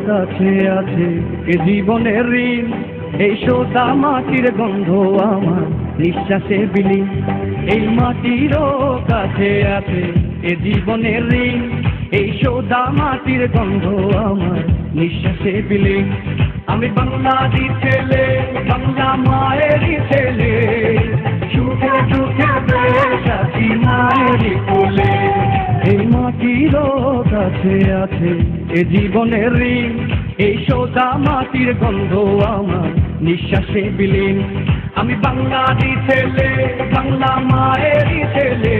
কাছে আছে এ জীবনের ঋণ, এই সোদা মাটির গন্ধ আমার নিঃশ্বাসে বিলীন। এই মাটিরও কাছে আছে এ জীবনের ঋণ, এই সোদা মাটির গন্ধ আমার নিঃশ্বাসে বিলীন। আমি বাংলাদেশি ছেলে, বাংলা মায়েরই ছেলে, সুখে দুঃখে বেশ আছি মায়েরই কোলে। এই মাটিরও কাছে আছে এ জীবনের ঋণ, এই সোদা মাটির গন্ধ আমার নিঃশ্বাসে বিলীন। আমি বাংলাদেশি ছেলে, বাংলা মায়েরই ছেলে,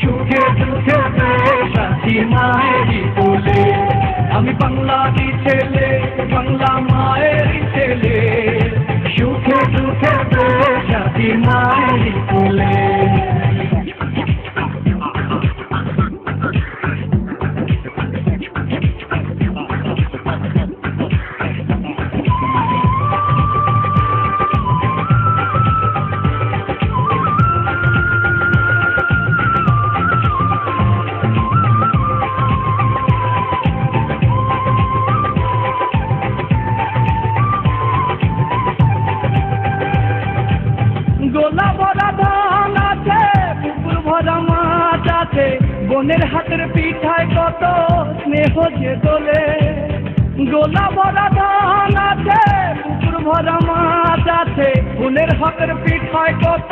সুখে দুঃখে বেশ আছি মায়েরই কোলে। আমি বাংলাদেশি ছেলে, বাংলা মায়েরই ছেলে, সুখে দুঃখে বেশ আছি মায়েরই কোলে। গোলা ভরা ধান আছে, পুকুর ভরা মাছ আছে, বোনের হাতের পিঠায় কত স্নেহ যে দোলে। গোলা ভরা ধান আছে, পুকুর ভরা মাছ আছে, বোনের হাতের পিঠায় কত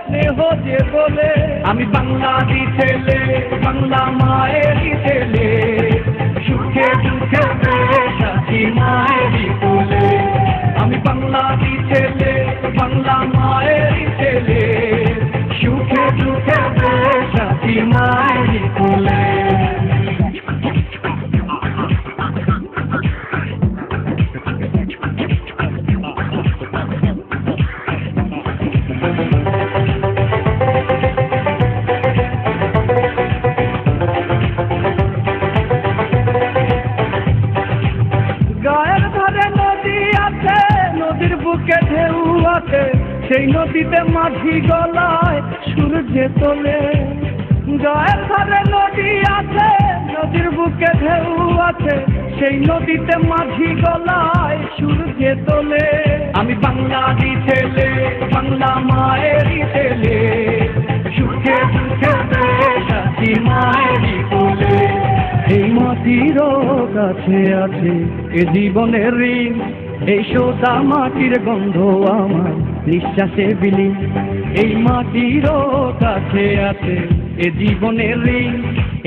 স্নেহ যে দোলে। আমি বাংলাদেশি ছেলে, বাংলা মায়েরই ছেলে, সুখে দুঃখে বেশ আছি মায়েরই কোলে। আমি বাংলাদেশি ছেলে, বাংলা মায়েরই ছেলে, সুখে দুঃখে বেশ আছি মায়েরই কোলে। গায়ের ধারে নদী আছে, নদীর বুকে ঢেউ আছে, সেই নদীতে মাঝি গলায় সূর্যে তোলে। গায়ের ধারে নদী আছে, নদীর বুকে ঢেউ আছে, সেই নদীতে মাঝি গলায় সূর্যে তোলে। আমি বাংলাদেশি ছেলে, বাংলা মায়েরই ছেলে, সুখে দুঃখে বেশ আছি মায়েরই কোলে। এই মাটিরও কাছে আছে এ জীবনের ঋণ, এই সোদা মাটির গন্ধ আমার নিঃশ্বাসে বিলীন। এই মাটিরও কাছে আছে এ জীবনের ঋণ,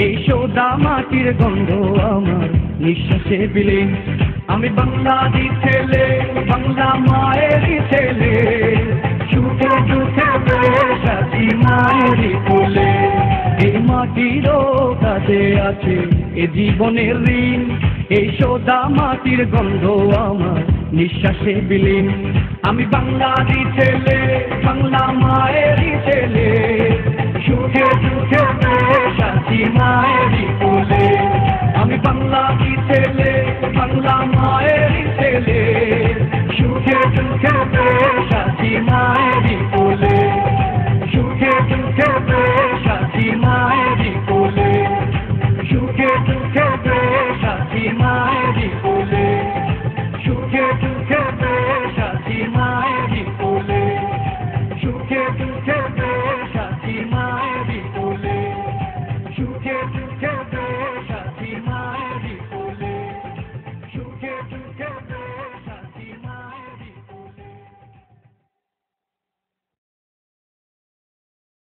এই সোদা মাটির গন্ধ আমার নিঃশ্বাসে বিলীন। আমি বাংলাদেশি ছেলে, বাংলা মায়েরই ছেলে, সুখে দুঃখে বেশ আছি মায়েরই কোলে। এই মাটিরও কাছে আছে এ জীবনের ঋণ, এই সোদা মাটির গন্ধ আমার নিঃশ্বাসে বিলীন। আমি বাংলাদেশি ছেলে, বাংলা মায়েরই ছেলে, সুখে দুঃখে বেশ আছি মায়ের